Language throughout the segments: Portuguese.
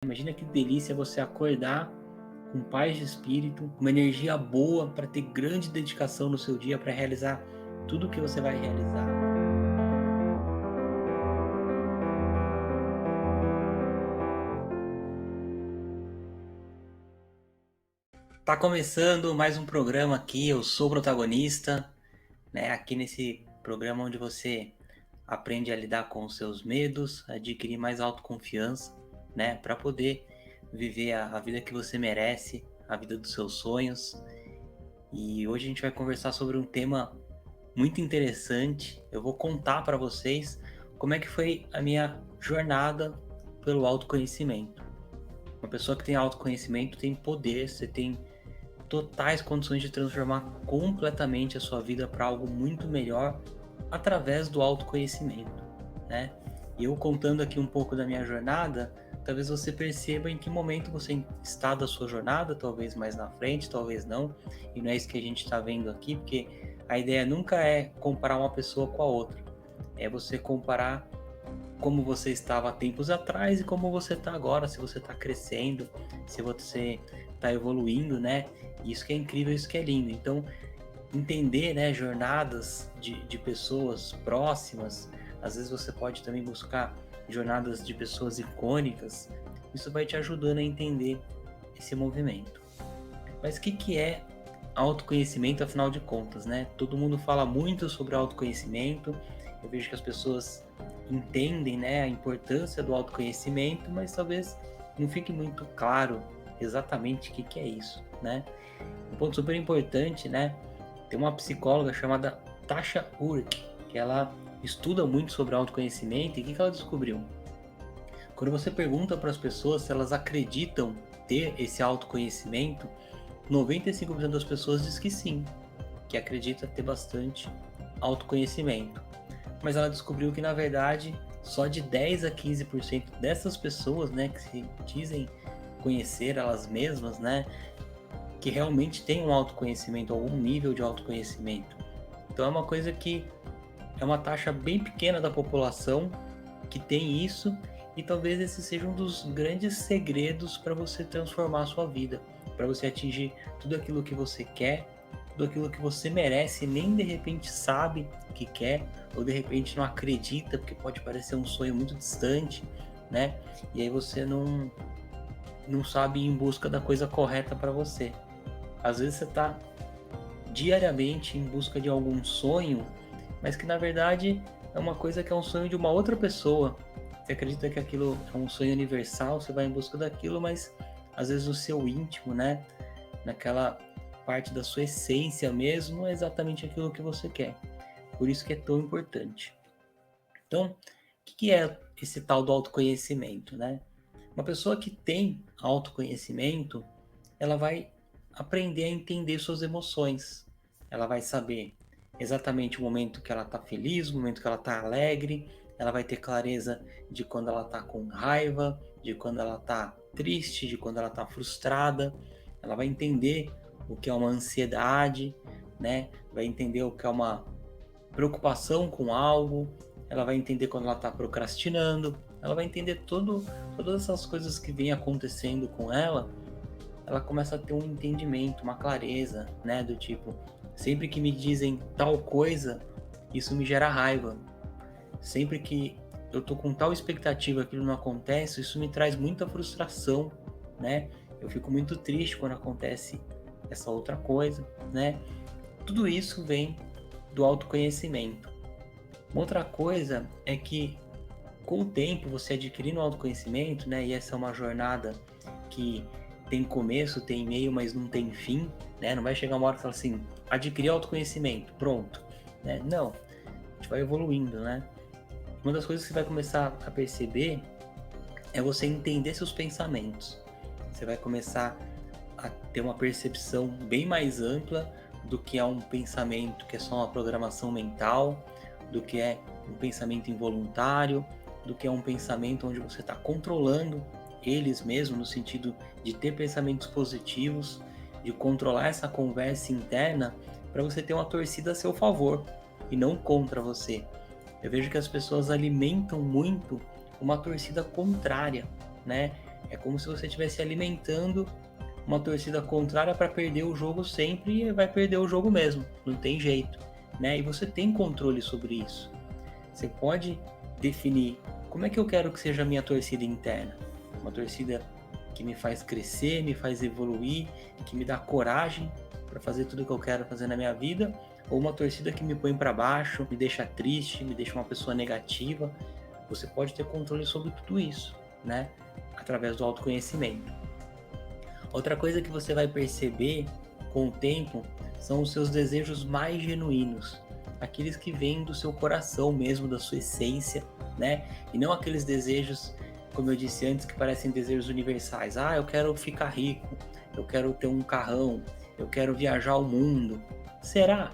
Imagina que delícia você acordar com paz de espírito, uma energia boa para ter grande dedicação no seu dia para realizar tudo o que você vai realizar. Tá começando mais um programa aqui, eu sou o protagonista, né? Aqui nesse programa onde você aprende a lidar com os seus medos, adquirir mais autoconfiança, né? Para poder viver a vida que você merece, a vida dos seus sonhos. E hoje a gente vai conversar sobre um tema muito interessante. Eu vou contar para vocês como é que foi a minha jornada pelo autoconhecimento. Uma pessoa que tem autoconhecimento tem poder, você tem totais condições de transformar completamente a sua vida para algo muito melhor através do autoconhecimento, né? E eu contando aqui um pouco da minha jornada, talvez você perceba em que momento você está da sua jornada, talvez mais na frente, talvez não, e não é isso que a gente está vendo aqui, porque a ideia nunca é comparar uma pessoa com a outra, é você comparar como você estava há tempos atrás e como você está agora, se você está crescendo, se você está evoluindo, né? Isso que é incrível, isso que é lindo. Então, entender, né, jornadas de pessoas próximas, às vezes você pode também buscar jornadas de pessoas icônicas, isso vai te ajudando a entender esse movimento. Mas o que é autoconhecimento, afinal de contas, né? Todo mundo fala muito sobre autoconhecimento, eu vejo que as pessoas entendem, né, a importância do autoconhecimento, mas talvez não fique muito claro exatamente o que é isso, né? Um ponto super importante, né? Tem uma psicóloga chamada Tasha Urk, que ela estuda muito sobre autoconhecimento, e o que ela descobriu? Quando você pergunta para as pessoas se elas acreditam ter esse autoconhecimento, 95% das pessoas diz que sim, que acredita ter bastante autoconhecimento. Mas ela descobriu que, na verdade, só de 10 a 15% dessas pessoas, né, que se dizem conhecer elas mesmas, né, que realmente têm um autoconhecimento, algum nível de autoconhecimento. Então é uma coisa que é uma taxa bem pequena da população que tem isso, e talvez esse seja um dos grandes segredos para você transformar a sua vida, para você atingir tudo aquilo que você quer, tudo aquilo que você merece, e nem de repente sabe que quer, ou de repente não acredita, porque pode parecer um sonho muito distante, né? E aí você não sabe ir em busca da coisa correta para você. Às vezes você está diariamente em busca de algum sonho, mas que na verdade é uma coisa que é um sonho de uma outra pessoa. Você acredita que aquilo é um sonho universal, você vai em busca daquilo, mas às vezes o seu íntimo, né, naquela parte da sua essência mesmo, não é exatamente aquilo que você quer. Por isso que é tão importante. Então, o que é esse tal do autoconhecimento, né? Uma pessoa que tem autoconhecimento, ela vai aprender a entender suas emoções. Ela vai saber exatamente o momento que ela está feliz, o momento que ela está alegre. Ela vai ter clareza de quando ela está com raiva, de quando ela está triste, de quando ela está frustrada. Ela vai entender o que é uma ansiedade, né? Vai entender o que é uma preocupação com algo. Ela vai entender quando ela está procrastinando. Ela vai entender todas essas coisas que vêm acontecendo com ela. Ela começa a ter um entendimento, uma clareza, né? Do tipo, sempre que me dizem tal coisa, isso me gera raiva. Sempre que eu tô com tal expectativa, aquilo não acontece, isso me traz muita frustração, né? Eu fico muito triste quando acontece essa outra coisa, né? Tudo isso vem do autoconhecimento. Uma outra coisa é que com o tempo você adquirindo autoconhecimento, né? E essa é uma jornada que tem começo, tem meio, mas não tem fim, né? Não vai chegar uma hora que fala assim, adquirir autoconhecimento, pronto, né? Não, a gente vai evoluindo, né? Uma das coisas que você vai começar a perceber é você entender seus pensamentos. Você vai começar a ter uma percepção bem mais ampla do que é um pensamento que é só uma programação mental, do que é um pensamento involuntário, do que é um pensamento onde você está controlando eles mesmos, no sentido de ter pensamentos positivos, de controlar essa conversa interna para você ter uma torcida a seu favor e não contra você. Eu vejo que as pessoas alimentam muito uma torcida contrária, né? É como se você estivesse alimentando uma torcida contrária para perder o jogo sempre e vai perder o jogo mesmo, não tem jeito, né? E você tem controle sobre isso. Você pode definir como é que eu quero que seja a minha torcida interna. Uma torcida que me faz crescer, me faz evoluir, que me dá coragem para fazer tudo que eu quero fazer na minha vida, ou uma torcida que me põe para baixo, me deixa triste, me deixa uma pessoa negativa. Você pode ter controle sobre tudo isso, né? Através do autoconhecimento. Outra coisa que você vai perceber com o tempo são os seus desejos mais genuínos, aqueles que vêm do seu coração mesmo, da sua essência, né? E não aqueles desejos, como eu disse antes, que parecem desejos universais. Ah, eu quero ficar rico, eu quero ter um carrão, eu quero viajar ao mundo. Será?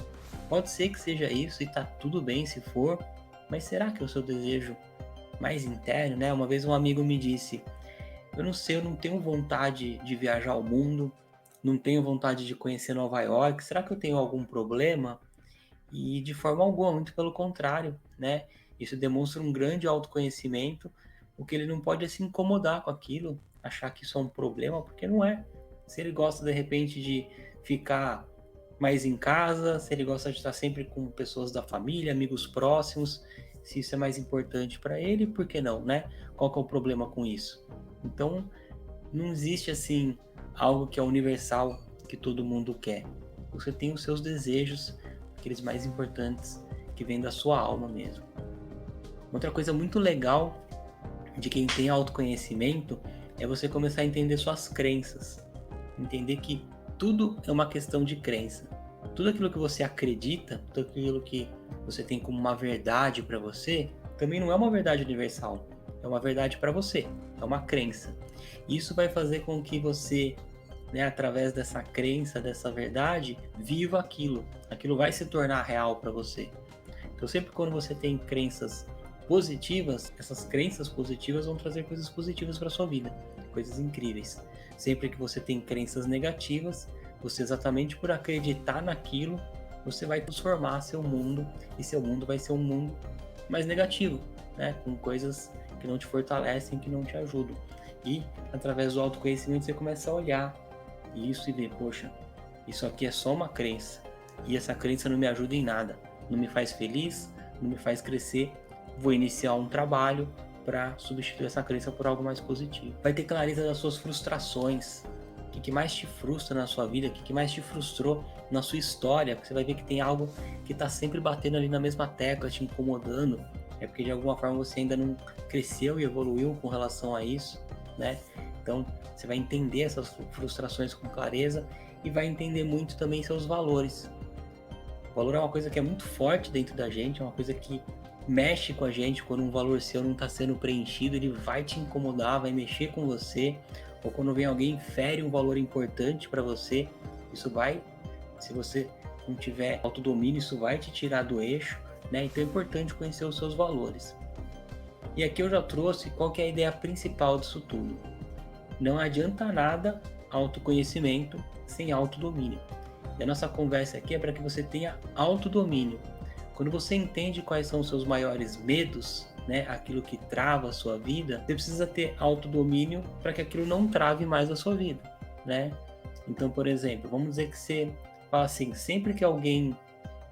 Pode ser que seja isso e tá tudo bem se for, mas será que é o seu desejo mais interno, né? Uma vez um amigo me disse: eu não sei, eu não tenho vontade de viajar ao mundo, não tenho vontade de conhecer Nova York, será que eu tenho algum problema? E de forma alguma, muito pelo contrário, né? Isso demonstra um grande autoconhecimento, o que ele não pode é se incomodar com aquilo, achar que isso é um problema, porque não é. Se ele gosta de repente de ficar mais em casa, se ele gosta de estar sempre com pessoas da família, amigos próximos, se isso é mais importante para ele, por que não, né? Qual que é o problema com isso? Então, não existe assim algo que é universal, que todo mundo quer. Você tem os seus desejos, aqueles mais importantes, que vêm da sua alma mesmo. Outra coisa muito legal de quem tem autoconhecimento é você começar a entender suas crenças. Entender que tudo é uma questão de crença. Tudo aquilo que você acredita, tudo aquilo que você tem como uma verdade para você, também não é uma verdade universal. É uma verdade para você, é uma crença. Isso vai fazer com que você, né, através dessa crença, dessa verdade, viva aquilo. Aquilo vai se tornar real para você. Então, sempre quando você tem crenças positivas, essas crenças positivas vão trazer coisas positivas para sua vida, coisas incríveis. Sempre que você tem crenças negativas, você, exatamente por acreditar naquilo, você vai transformar seu mundo, e seu mundo vai ser um mundo mais negativo, né? Com coisas que não te fortalecem, que não te ajudam. E através do autoconhecimento você começa a olhar isso e ver, poxa, isso aqui é só uma crença, e essa crença não me ajuda em nada, não me faz feliz, não me faz crescer. Vou iniciar um trabalho para substituir essa crença por algo mais positivo. Vai ter clareza das suas frustrações, o que mais te frustra na sua vida, o que mais te frustrou na sua história, porque você vai ver que tem algo que está sempre batendo ali na mesma tecla, te incomodando, é porque de alguma forma você ainda não cresceu e evoluiu com relação a isso, né? Então você vai entender essas frustrações com clareza e vai entender muito também seus valores. O valor é uma coisa que é muito forte dentro da gente, é uma coisa que mexe com a gente. Quando um valor seu não está sendo preenchido, ele vai te incomodar, vai mexer com você. Ou quando vem alguém e fere um valor importante para você, isso vai, se você não tiver autodomínio, isso vai te tirar do eixo, né? Então é importante conhecer os seus valores. E aqui eu já trouxe qual que é a ideia principal disso tudo. Não adianta nada autoconhecimento sem autodomínio. E a nossa conversa aqui é para que você tenha autodomínio. Quando você entende quais são os seus maiores medos, né, aquilo que trava a sua vida, você precisa ter autodomínio para que aquilo não trave mais a sua vida, né? Então, por exemplo, vamos dizer que você fala assim: sempre que alguém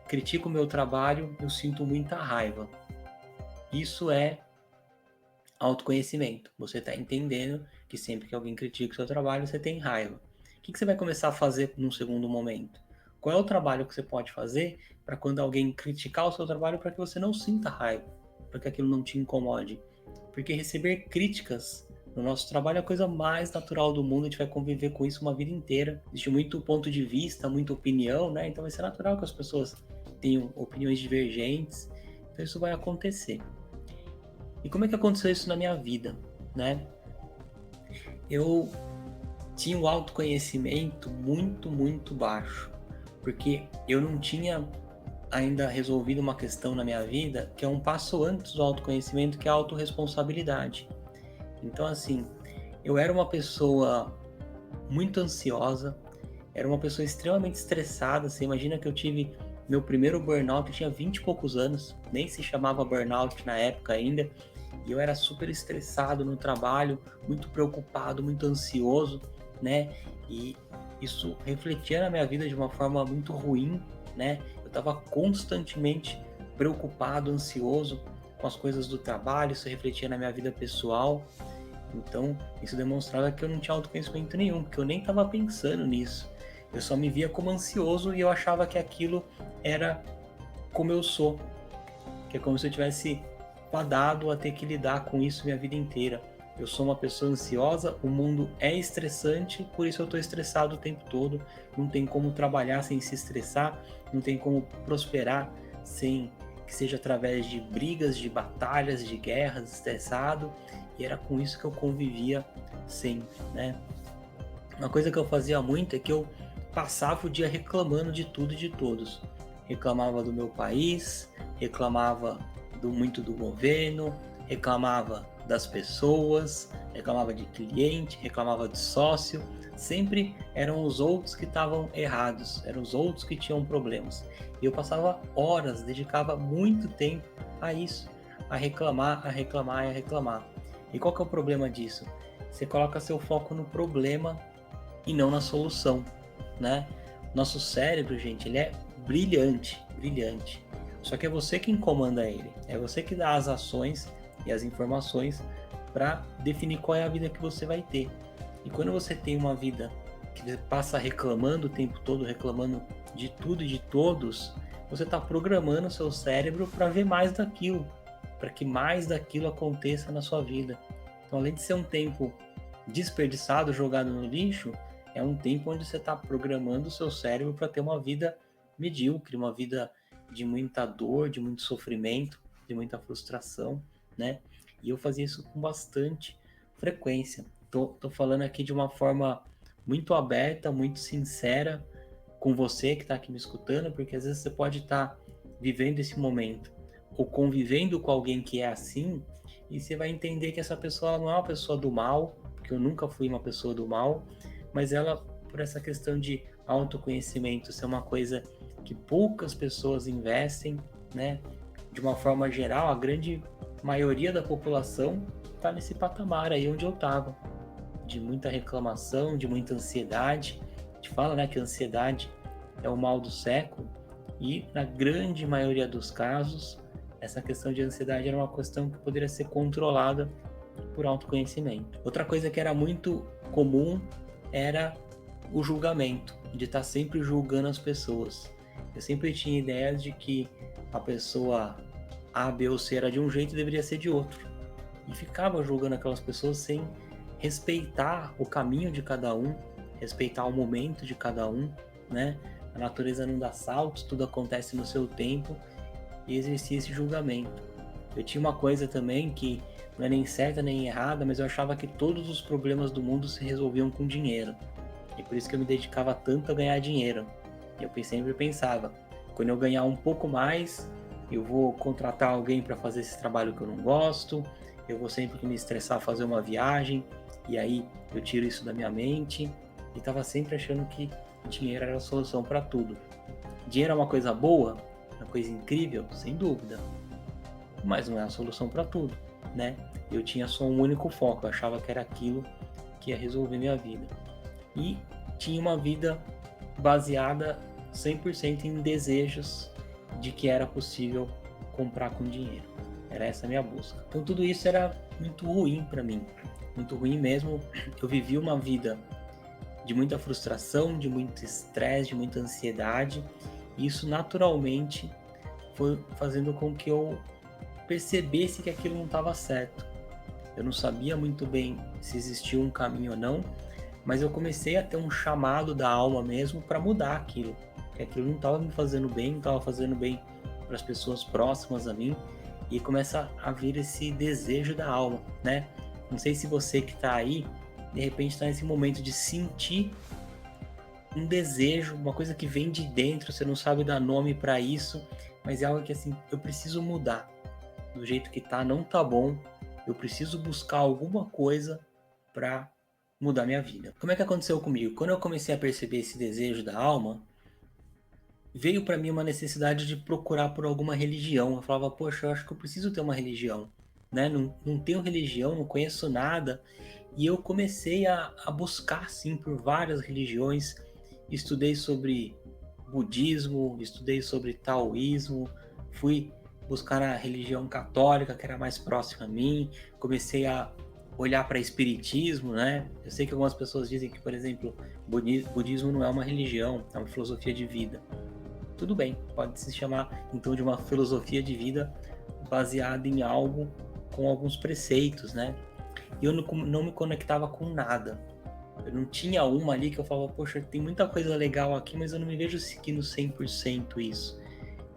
critica o meu trabalho, eu sinto muita raiva. Isso é autoconhecimento. Você está entendendo que sempre que alguém critica o seu trabalho, você tem raiva. O que você vai começar a fazer num segundo momento? Qual é o trabalho que você pode fazer para quando alguém criticar o seu trabalho, para que você não sinta raiva, para que aquilo não te incomode? Porque receber críticas no nosso trabalho é a coisa mais natural do mundo, a gente vai conviver com isso uma vida inteira. Existe muito ponto de vista, muita opinião, né? Então vai ser natural que as pessoas tenham opiniões divergentes, então isso vai acontecer. E como é que aconteceu isso na minha vida, né? Eu tinha um autoconhecimento muito, muito baixo, porque eu não tinha ainda resolvido uma questão na minha vida que é um passo antes do autoconhecimento, que é a autorresponsabilidade. Então, assim, eu era uma pessoa muito ansiosa, era uma pessoa extremamente estressada. Você imagina que eu tive meu primeiro burnout, eu tinha 20 e poucos anos, nem se chamava burnout na época ainda, E eu era super estressado no trabalho, muito preocupado, muito ansioso, né? E isso refletia na minha vida de uma forma muito ruim, né? Eu estava constantemente preocupado, ansioso com as coisas do trabalho, isso refletia na minha vida pessoal. Então, isso demonstrava que eu não tinha autoconhecimento nenhum, porque eu nem estava pensando nisso. Eu só me via como ansioso e eu achava que aquilo era como eu sou, que é como se eu tivesse fadado a ter que lidar com isso minha vida inteira. Eu sou uma pessoa ansiosa, o mundo é estressante, por isso eu estou estressado o tempo todo. Não tem como trabalhar sem se estressar, não tem como prosperar sem que seja através de brigas, de batalhas, de guerras, estressado. E era com isso que eu convivia sempre, né? Uma coisa que eu fazia muito é que eu passava o dia reclamando de tudo e de todos. Reclamava do meu país, reclamava muito do governo, reclamava das pessoas, reclamava de cliente, reclamava de sócio. Sempre eram os outros que estavam errados, eram os outros que tinham problemas. E eu passava horas, dedicava muito tempo a isso, a reclamar, a reclamar e a reclamar. E qual que é o problema disso? Você coloca seu foco no problema e não na solução, né? Nosso cérebro, gente, ele é brilhante, brilhante. Só que é você quem comanda ele. É você que dá as ações e as informações para definir qual é a vida que você vai ter. E quando você tem uma vida que você passa reclamando o tempo todo, reclamando de tudo e de todos, você está programando o seu cérebro para ver mais daquilo, para que mais daquilo aconteça na sua vida. Então, além de ser um tempo desperdiçado, jogado no lixo, é um tempo onde você está programando o seu cérebro para ter uma vida medíocre, uma vida de muita dor, de muito sofrimento, de muita frustração, né? E eu fazia isso com bastante frequência. Tô falando aqui de uma forma muito aberta, muito sincera com você que está aqui me escutando, porque às vezes você pode estar vivendo esse momento ou convivendo com alguém que é assim, e você vai entender que essa pessoa não é uma pessoa do mal, porque eu nunca fui uma pessoa do mal, mas ela, por essa questão de autoconhecimento ser uma coisa que poucas pessoas investem, né? De uma forma geral, a grande maioria da população está nesse patamar aí onde eu estava, de muita reclamação, de muita ansiedade. A gente fala, né, que a ansiedade é o mal do século, e na grande maioria dos casos, essa questão de ansiedade era uma questão que poderia ser controlada por autoconhecimento. Outra coisa que era muito comum era o julgamento, de estar sempre julgando as pessoas. Eu sempre tinha ideia de que a pessoa A, B ou C era de um jeito e deveria ser de outro. E ficava julgando aquelas pessoas sem respeitar o caminho de cada um, respeitar o momento de cada um, né? A natureza não dá saltos, tudo acontece no seu tempo, e exercia esse julgamento. Eu tinha uma coisa também que não é nem certa nem errada, mas eu achava que todos os problemas do mundo se resolviam com dinheiro. E por isso que eu me dedicava tanto a ganhar dinheiro. Eu sempre pensava, quando eu ganhar um pouco mais, eu vou contratar alguém para fazer esse trabalho que eu não gosto, eu vou sempre que me estressar fazer uma viagem, e aí eu tiro isso da minha mente, e estava sempre achando que dinheiro era a solução para tudo. Dinheiro é uma coisa boa, uma coisa incrível, sem dúvida, mas não é a solução para tudo, né? Eu tinha só um único foco, eu achava que era aquilo que ia resolver minha vida. E tinha uma vida baseada 100% em desejos de que era possível comprar com dinheiro. Era essa a minha busca. Então tudo isso era muito ruim para mim, muito ruim mesmo. Eu vivi uma vida de muita frustração, de muito estresse, de muita ansiedade, e isso naturalmente foi fazendo com que eu percebesse que aquilo não estava certo. Eu não sabia muito bem se existia um caminho ou não, mas eu comecei a ter um chamado da alma mesmo para mudar aquilo, porque aquilo não estava me fazendo bem, não estava fazendo bem para as pessoas próximas a mim, e começa a vir esse desejo da alma, né? Não sei se você que está aí, de repente está nesse momento de sentir um desejo, uma coisa que vem de dentro, você não sabe dar nome para isso, mas é algo que assim, eu preciso mudar. Do jeito que tá, não tá bom. Eu preciso buscar alguma coisa para mudar minha vida. Como é que aconteceu comigo? Quando eu comecei a perceber esse desejo da alma, veio para mim uma necessidade de procurar por alguma religião. Eu falava, poxa, eu acho que eu preciso ter uma religião. né? Não tenho religião, não conheço nada. E eu comecei a buscar, sim, por várias religiões. Estudei sobre budismo, estudei sobre taoísmo, fui buscar a religião católica, que era mais próxima a mim. Comecei a olhar para espiritismo, né? Eu sei que algumas pessoas dizem que, por exemplo, budismo não é uma religião, é uma filosofia de vida. Tudo bem, pode se chamar então de uma filosofia de vida baseada em algo com alguns preceitos, né? E eu não me conectava com nada. Eu não tinha uma ali que eu falava, poxa, tem muita coisa legal aqui, mas eu não me vejo seguindo 100% isso.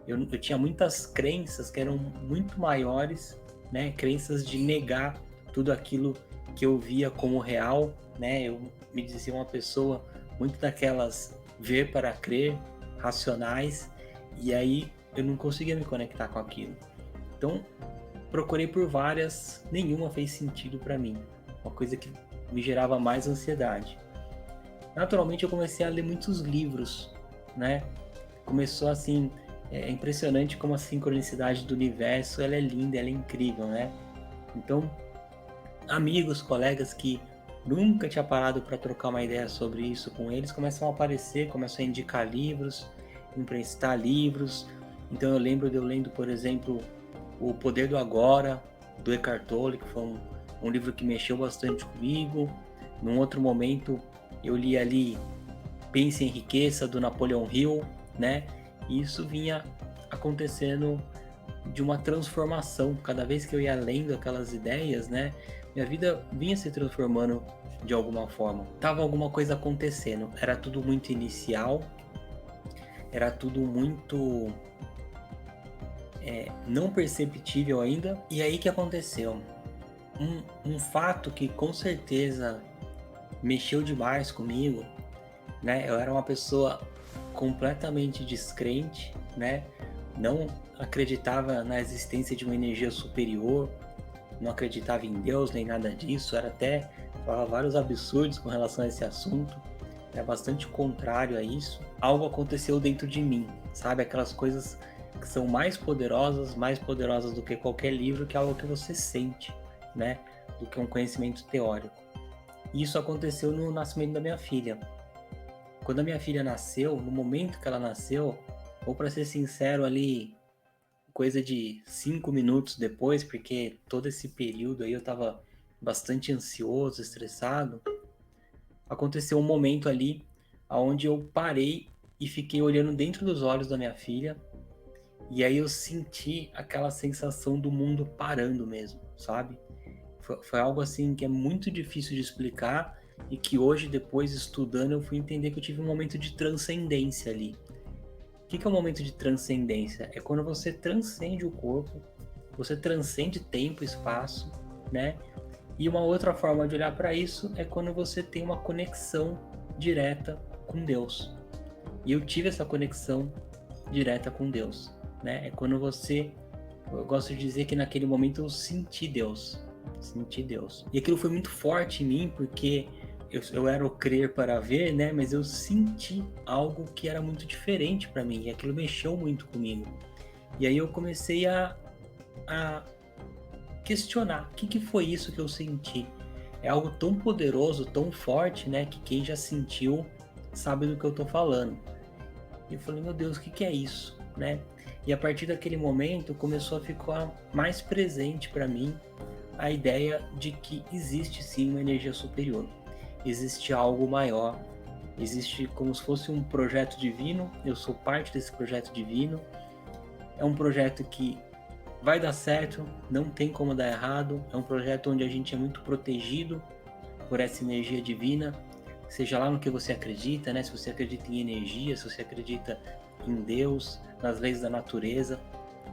Eu tinha muitas crenças que eram muito maiores, né? Crenças de negar tudo aquilo que eu via como real, né? Eu me dizia uma pessoa muito daquelas ver para crer, racionais, e aí eu não conseguia me conectar com aquilo. Então, procurei por várias, nenhuma fez sentido para mim. Uma coisa que me gerava mais ansiedade. Naturalmente eu comecei a ler muitos livros, né? Começou assim, é impressionante como a sincronicidade do universo, ela é linda, ela é incrível, né? Então, amigos, colegas que nunca tinha parado para trocar uma ideia sobre isso com eles, começam a aparecer, começam a indicar livros, emprestar livros. Então eu lembro de eu lendo, por exemplo, O Poder do Agora, do Eckhart Tolle, que foi um livro que mexeu bastante comigo. Num outro momento eu li ali Pense em Riqueza, do Napoleon Hill, né? E isso vinha acontecendo de uma transformação. Cada vez que eu ia lendo aquelas ideias, né? Minha vida vinha se transformando de alguma forma. Tava alguma coisa acontecendo. Era tudo muito inicial. Era tudo muito não perceptível ainda. E aí que aconteceu? Um fato que com certeza mexeu demais comigo, né? Eu era uma pessoa completamente descrente, né? Não acreditava na existência de uma energia superior, não acreditava em Deus nem nada disso, era até falava vários absurdos com relação a esse assunto, era bastante contrário a isso. Algo aconteceu dentro de mim, sabe? Aquelas coisas que são mais poderosas do que qualquer livro, que é algo que você sente, né? Do que um conhecimento teórico. E isso aconteceu no nascimento da minha filha. Quando a minha filha nasceu, no momento que ela nasceu, ou para ser sincero ali, coisa de 5 minutos depois, porque todo esse período aí eu estava bastante ansioso, estressado, aconteceu um momento ali onde eu parei e fiquei olhando dentro dos olhos da minha filha, e aí eu senti aquela sensação do mundo parando mesmo, sabe? Foi algo assim que é muito difícil de explicar e que hoje, depois estudando, eu fui entender que eu tive um momento de transcendência ali. O que é um momento de transcendência? É quando você transcende o corpo, você transcende tempo e espaço, né? E uma outra forma de olhar para isso é quando você tem uma conexão direta com Deus. E eu tive essa conexão direta com Deus, né? É quando você, eu gosto de dizer que naquele momento eu senti Deus. E aquilo foi muito forte em mim, porque eu era o crer para ver, né? Mas eu senti algo que era muito diferente para mim, e aquilo mexeu muito comigo. E aí eu comecei a questionar, o que foi isso que eu senti? É algo tão poderoso, tão forte, né? Que quem já sentiu sabe do que eu tô falando. E eu falei, meu Deus, o que é isso, né? E a partir daquele momento começou a ficar mais presente para mim a ideia de que existe sim uma energia superior, existe algo maior, existe como se fosse um projeto divino, eu sou parte desse projeto divino, é um projeto que vai dar certo, não tem como dar errado, é um projeto onde a gente é muito protegido por essa energia divina, seja lá no que você acredita, né? Se você acredita em energia, se você acredita em Deus, nas leis da natureza,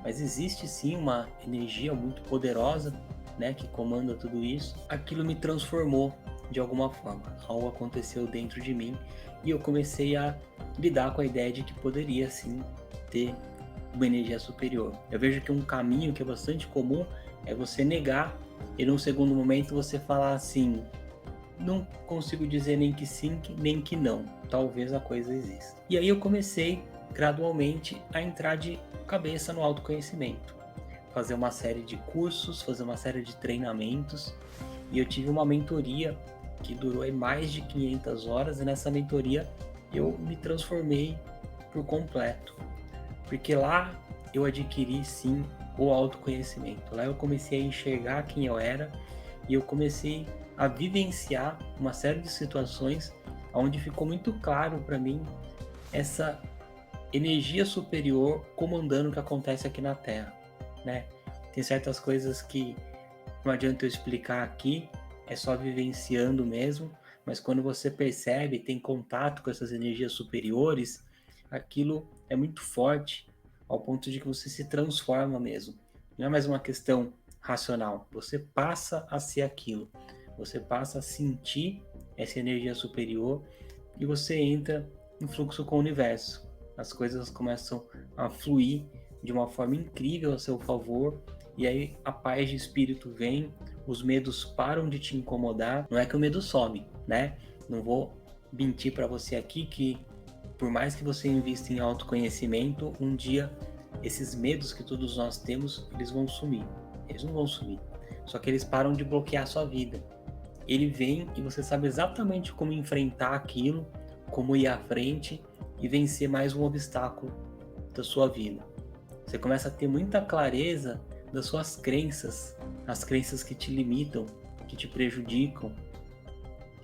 mas existe sim uma energia muito poderosa, né, que comanda tudo isso. Aquilo me transformou de alguma forma. Algo aconteceu dentro de mim e eu comecei a lidar com a ideia de que poderia sim ter uma energia superior. Eu vejo que um caminho que é bastante comum é você negar e num segundo momento você falar assim: não consigo dizer nem que sim, nem que não. Talvez a coisa exista. E aí eu comecei gradualmente a entrar de cabeça no autoconhecimento. fazer uma série de cursos, fazer uma série de treinamentos, e eu tive uma mentoria que durou aí mais de 500 horas, e nessa mentoria eu me transformei por completo, porque lá eu adquiri sim o autoconhecimento. Lá eu comecei a enxergar quem eu era e eu comecei a vivenciar uma série de situações onde ficou muito claro para mim essa energia superior comandando o que acontece aqui na Terra, né? Tem certas coisas que não adianta eu explicar aqui, é só vivenciando mesmo, mas quando você percebe, tem contato com essas energias superiores, aquilo é muito forte, ao ponto de que você se transforma mesmo. Não é mais uma questão racional, você passa a ser aquilo, você passa a sentir essa energia superior e você entra em fluxo com o universo. As coisas começam a fluir de uma forma incrível a seu favor, e aí a paz de espírito vem, os medos param de te incomodar. Não é que o medo some, né? Não vou mentir para você aqui que por mais que você invista em autoconhecimento, um dia esses medos que todos nós temos, eles vão sumir. Eles não vão sumir. Só que eles param de bloquear a sua vida. Ele vem e você sabe exatamente como enfrentar aquilo, como ir à frente e vencer mais um obstáculo da sua vida. Você começa a ter muita clareza das suas crenças, as crenças que te limitam, que te prejudicam.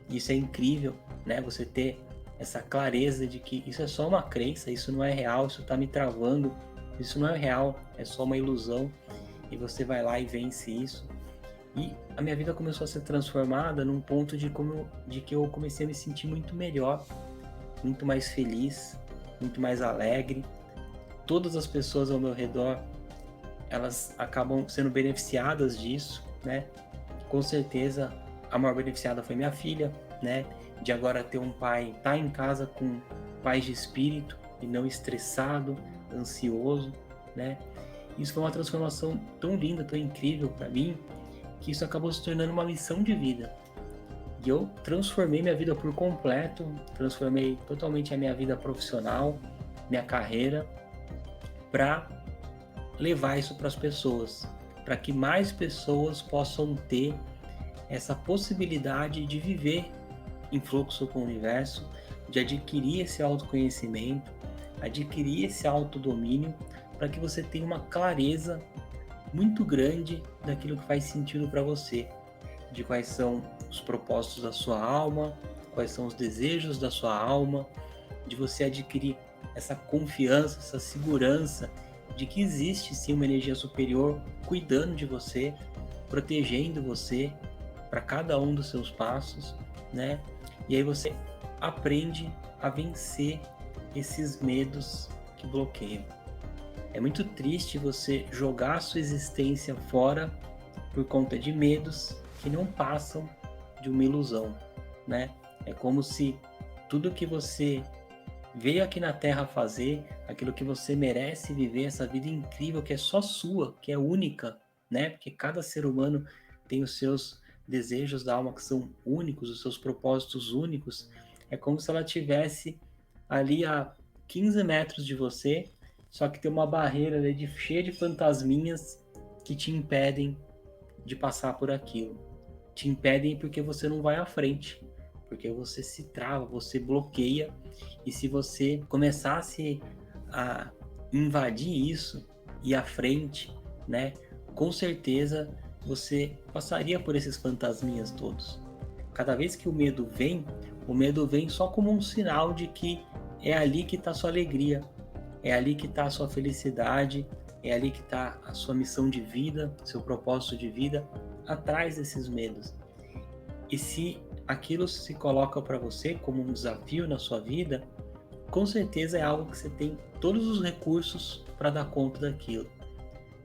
Isso é incrível, né? Você ter essa clareza de que isso é só uma crença, isso não é real, isso está me travando, isso não é real, é só uma ilusão. E você vai lá e vence isso. E a minha vida começou a ser transformada num ponto de que eu comecei a me sentir muito melhor, muito mais feliz, muito mais alegre. Todas as pessoas ao meu redor, elas acabam sendo beneficiadas disso, né? Com certeza, a maior beneficiada foi minha filha, né? De agora ter um pai, tá em casa com paz de espírito e não estressado, ansioso, né? Isso foi uma transformação tão linda, tão incrível para mim, que isso acabou se tornando uma missão de vida. E eu transformei minha vida por completo, transformei totalmente a minha vida profissional, minha carreira, para levar isso para as pessoas, para que mais pessoas possam ter essa possibilidade de viver em fluxo com o universo, de adquirir esse autoconhecimento, adquirir esse autodomínio, para que você tenha uma clareza muito grande daquilo que faz sentido para você, de quais são os propósitos da sua alma, quais são os desejos da sua alma, de você adquirir essa confiança, essa segurança de que existe sim uma energia superior cuidando de você, protegendo você para cada um dos seus passos, né? E aí você aprende a vencer esses medos que bloqueiam. É muito triste você jogar a sua existência fora por conta de medos que não passam de uma ilusão, né? É como se tudo que você veio aqui na Terra fazer, aquilo que você merece viver, essa vida incrível que é só sua, que é única, né? Porque cada ser humano tem os seus desejos da alma que são únicos, os seus propósitos únicos. É como se ela tivesse ali a 15 metros de você, só que tem uma barreira ali cheia de fantasminhas que te impedem de passar por aquilo. Te impedem porque você não vai à frente, porque você se trava, você bloqueia, e se você começasse a invadir isso, ir à frente, né, com certeza você passaria por esses fantasminhas todos. Cada vez que o medo vem só como um sinal de que é ali que está a sua alegria, é ali que está a sua felicidade, é ali que está a sua missão de vida, seu propósito de vida, atrás desses medos. E se aquilo se coloca para você como um desafio na sua vida, com certeza é algo que você tem todos os recursos para dar conta daquilo.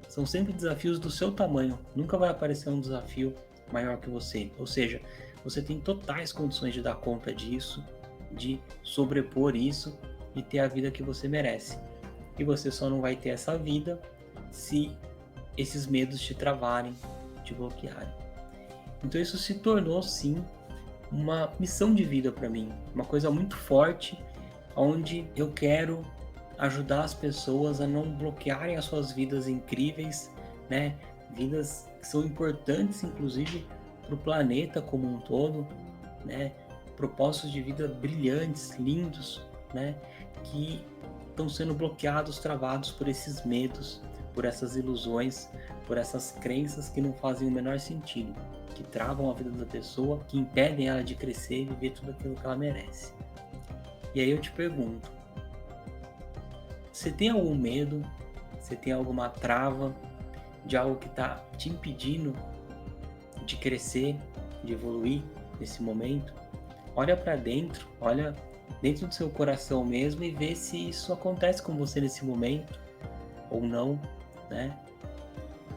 São sempre desafios do seu tamanho, nunca vai aparecer um desafio maior que você. Ou seja, você tem totais condições de dar conta disso, de sobrepor isso e ter a vida que você merece. E você só não vai ter essa vida se esses medos te travarem, te bloquearem. Então isso se tornou sim uma missão de vida para mim, uma coisa muito forte, onde eu quero ajudar as pessoas a não bloquearem as suas vidas incríveis né? Vidas que são importantes, inclusive, para o planeta como um todo, né? Propósitos de vida brilhantes, lindos, né? Que estão sendo bloqueados, travados por esses medos, por essas ilusões, por essas crenças que não fazem o menor sentido, que travam a vida da pessoa, que impedem ela de crescer e viver tudo aquilo que ela merece. E aí eu te pergunto, você tem algum medo? Você tem alguma trava de algo que está te impedindo de crescer, de evoluir nesse momento? Olha para dentro, olha dentro do seu coração mesmo e vê se isso acontece com você nesse momento ou não, né?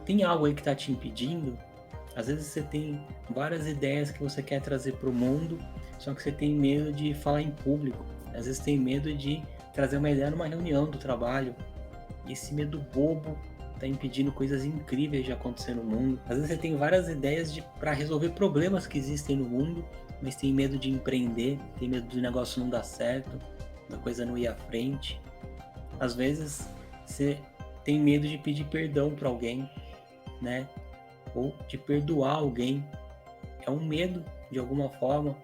Tem algo aí que está te impedindo? Às vezes você tem várias ideias que você quer trazer para o mundo, só que você tem medo de falar em público. Às vezes tem medo de trazer uma ideia numa reunião do trabalho. E esse medo bobo está impedindo coisas incríveis de acontecer no mundo. Às vezes você tem várias ideias para resolver problemas que existem no mundo, mas tem medo de empreender, tem medo do negócio não dar certo, da coisa não ir à frente. Às vezes você tem medo de pedir perdão para alguém, né? Ou de perdoar alguém. É um medo, de alguma forma,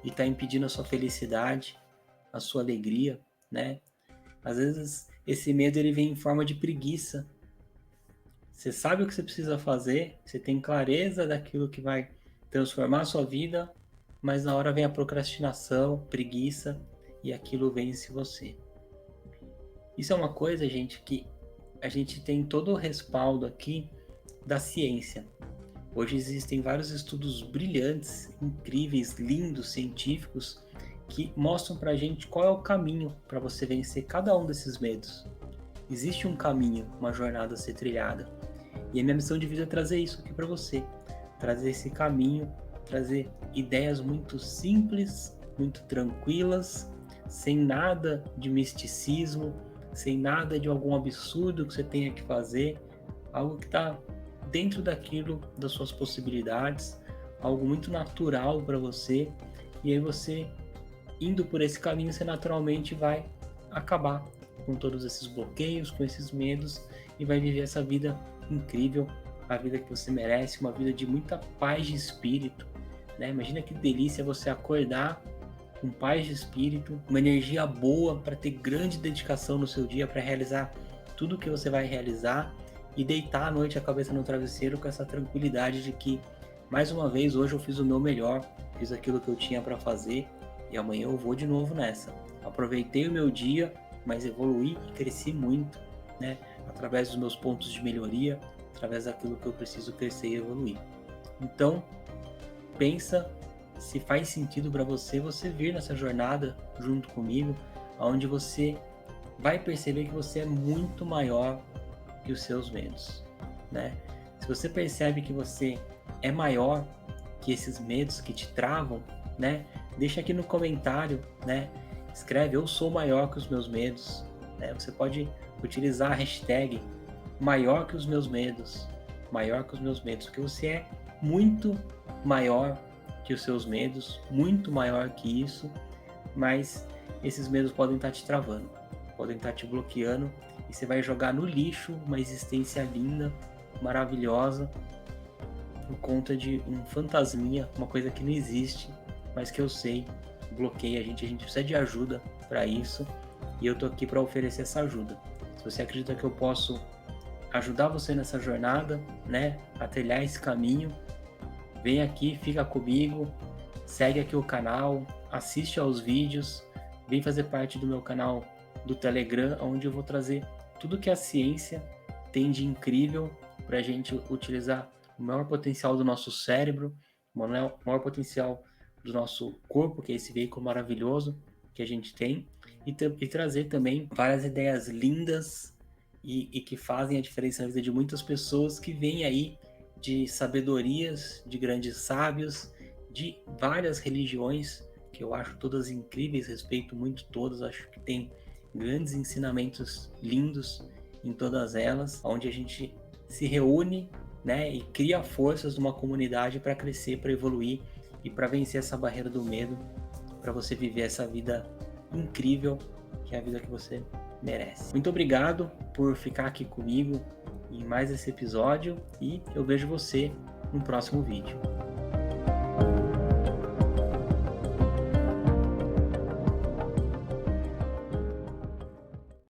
e está impedindo a sua felicidade, a sua alegria, né? Às vezes esse medo ele vem em forma de preguiça. Você sabe o que você precisa fazer, você tem clareza daquilo que vai transformar a sua vida, mas na hora vem a procrastinação, preguiça e aquilo vence você. Isso é uma coisa, gente, que a gente tem todo o respaldo aqui da ciência. Hoje existem vários estudos brilhantes, incríveis, lindos, científicos, que mostram pra gente qual é o caminho para você vencer cada um desses medos. Existe um caminho, uma jornada a ser trilhada. E a minha missão de vida é trazer isso aqui para você. Trazer esse caminho, trazer ideias muito simples, muito tranquilas, sem nada de misticismo, sem nada de algum absurdo que você tenha que fazer, algo que está dentro daquilo, das suas possibilidades, algo muito natural para você, e aí você, indo por esse caminho, você naturalmente vai acabar com todos esses bloqueios, com esses medos, e vai viver essa vida incrível, a vida que você merece, uma vida de muita paz de espírito, né? Imagina que delícia você acordar com paz de espírito, uma energia boa para ter grande dedicação no seu dia, para realizar tudo o que você vai realizar e deitar à noite a cabeça no travesseiro com essa tranquilidade de que, mais uma vez, hoje eu fiz o meu melhor, fiz aquilo que eu tinha para fazer e amanhã eu vou de novo nessa. Aproveitei o meu dia, mas evoluí e cresci muito, né? Através dos meus pontos de melhoria, através daquilo que eu preciso crescer e evoluir. Então, pensa se faz sentido para você vir nessa jornada junto comigo, onde você vai perceber que você é muito maior que os seus medos, né? Se você percebe que você é maior que esses medos que te travam, né? Deixa aqui no comentário, né? Escreve: eu sou maior que os meus medos, né? Você pode utilizar a hashtag maior que os meus medos, maior que os meus medos, porque você é muito maior que os seus medos, muito maior que isso, mas esses medos podem estar te travando, podem estar te bloqueando, e você vai jogar no lixo uma existência linda, maravilhosa, por conta de um fantasminha, uma coisa que não existe, mas que eu sei bloqueia a gente precisa de ajuda para isso, e eu tô aqui para oferecer essa ajuda. Se você acredita que eu posso ajudar você nessa jornada, né, a trilhar esse caminho, vem aqui, fica comigo, segue aqui o canal, assiste aos vídeos, vem fazer parte do meu canal do Telegram, onde eu vou trazer tudo que a ciência tem de incrível para a gente utilizar o maior potencial do nosso cérebro, o maior potencial do nosso corpo, que é esse veículo maravilhoso que a gente tem, e trazer também várias ideias lindas e que fazem a diferença na vida de muitas pessoas que vêm aí de sabedorias, de grandes sábios, de várias religiões, que eu acho todas incríveis, respeito muito todas, acho que tem grandes ensinamentos lindos em todas elas, onde a gente se reúne, né, e cria forças numa comunidade para crescer, para evoluir e para vencer essa barreira do medo, para você viver essa vida incrível que é a vida que você merece. Muito obrigado por ficar aqui comigo em mais esse episódio e eu vejo você no próximo vídeo.